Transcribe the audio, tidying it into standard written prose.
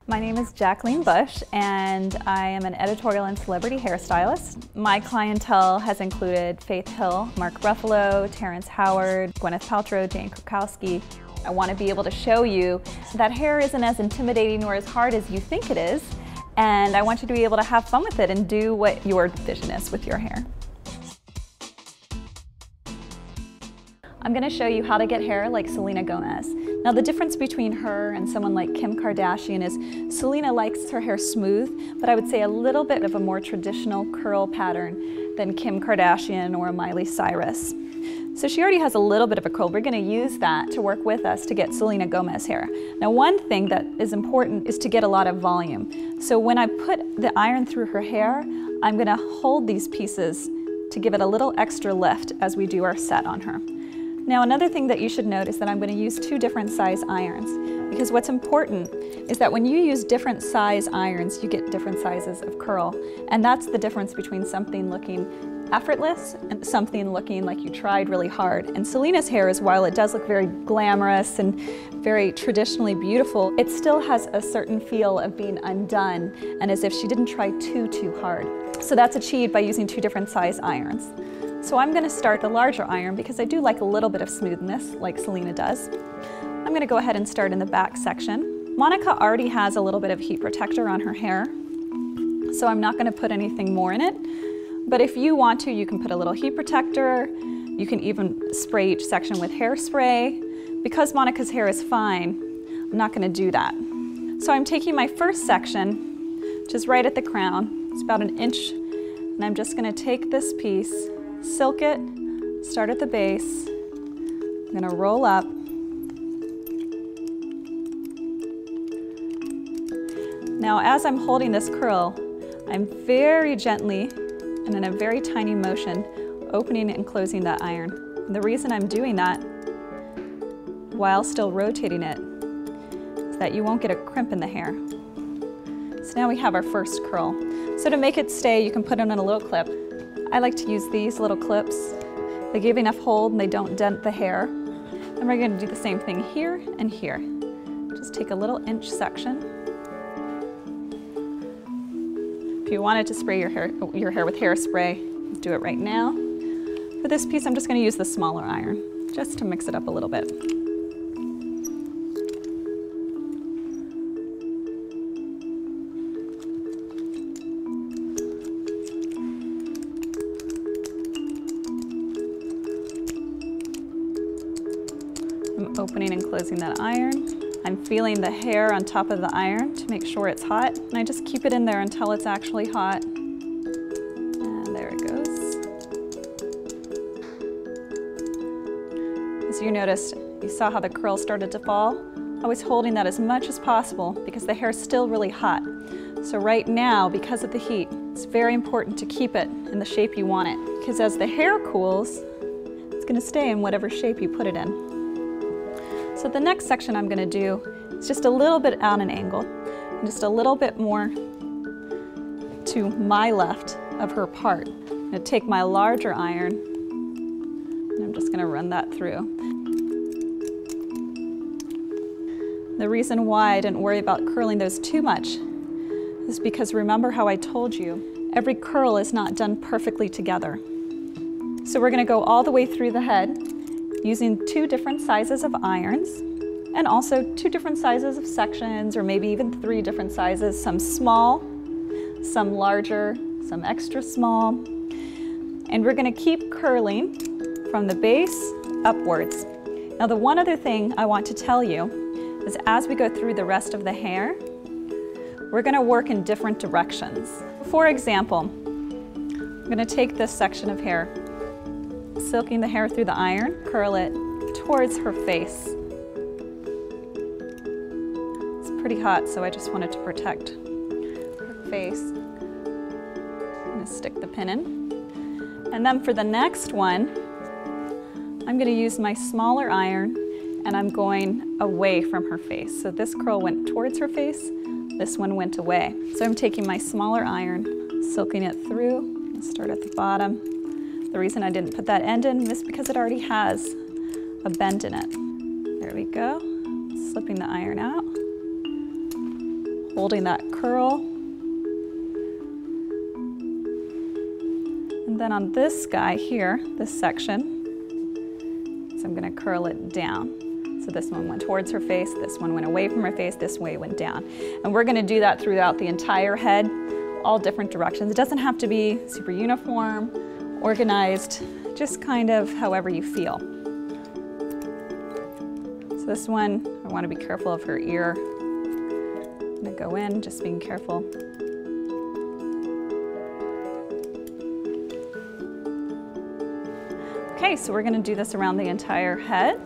My name is Jacqueline Bush, and I am an editorial and celebrity hairstylist. My clientele has included Faith Hill, Mark Ruffalo, Terrence Howard, Gwyneth Paltrow, Bukowski. I want to be able to show you that hair isn't as intimidating or as hard as you think it is, and I want you to be able to have fun with it and do what your vision is with your hair. I'm going to show you how to get hair like Selena Gomez. Now the difference between her and someone like Kim Kardashian is Selena likes her hair smooth, but I would say a little bit of a more traditional curl pattern than Kim Kardashian or Miley Cyrus. So she already has a little bit of a curl. We're going to use that to work with us to get Selena Gomez hair. Now one thing that is important is to get a lot of volume. So when I put the iron through her hair, I'm going to hold these pieces to give it a little extra lift as we do our set on her. Now another thing that you should note is that I'm going to use 2 different size irons, because what's important is that when you use different size irons, you get different sizes of curl, and that's the difference between something looking effortless and something looking like you tried really hard. And Selena's hair, while it does look very glamorous and very traditionally beautiful, it still has a certain feel of being undone and as if she didn't try too hard. So that's achieved by using 2 different size irons. So I'm going to start the larger iron because I do like a little bit of smoothness like Selena does. I'm going to go ahead and start in the back section. Monica already has a little bit of heat protector on her hair, so I'm not going to put anything more in it. But if you want to, you can put a little heat protector. You can even spray each section with hairspray. Because Monica's hair is fine, I'm not going to do that. So I'm taking my first section, which is right at the crown. It's about 1 inch, and I'm just going to take this piece, silk it, start at the base. I'm going to roll up. Now as I'm holding this curl, I'm very gently and in a very tiny motion opening and closing that iron. And the reason I'm doing that while still rotating it is that you won't get a crimp in the hair. So now we have our first curl. So to make it stay, you can put it in a little clip. I like to use these little clips. They give enough hold and they don't dent the hair. And we're going to do the same thing here and here. Just take a little inch section. If you wanted to spray your hair with hairspray, do it right now. For this piece, I'm just going to use the smaller iron, just to mix it up a little bit. I'm opening and closing that iron. I'm feeling the hair on top of the iron to make sure it's hot, and I just keep it in there until it's actually hot. And there it goes. As you noticed, you saw how the curl started to fall. I was holding that as much as possible because the hair is still really hot. So right now, because of the heat, it's very important to keep it in the shape you want it, because as the hair cools, it's going to stay in whatever shape you put it in. So the next section I'm going to do is just a little bit on an angle, and just a little bit more to my left of her part. I'm going to take my larger iron, and I'm just going to run that through. The reason why I didn't worry about curling those too much is because remember how I told you, every curl is not done perfectly together. So we're going to go all the way through the head, using 2 different sizes of irons, and also 2 different sizes of sections, or maybe even 3 different sizes, some small, some larger, some extra small. And we're going to keep curling from the base upwards. Now the one other thing I want to tell you is as we go through the rest of the hair, we're going to work in different directions. For example, I'm going to take this section of hair, silking the hair through the iron, curl it towards her face. It's pretty hot, so I just wanted to protect her face. I'm going to stick the pin in. And then for the next one, I'm going to use my smaller iron, and I'm going away from her face. So this curl went towards her face, this one went away. So I'm taking my smaller iron, silking it through, I'll start at the bottom. The reason I didn't put that end in is because it already has a bend in it. There we go. Slipping the iron out, holding that curl. And then on this guy here, this section, so I'm gonna curl it down. So this one went towards her face, this one went away from her face, this way went down. And we're gonna do that throughout the entire head, all different directions. It doesn't have to be super uniform, organized, just kind of however you feel. So this one, I wanna be careful of her ear. I'm gonna go in, just being careful. Okay, so we're gonna do this around the entire head.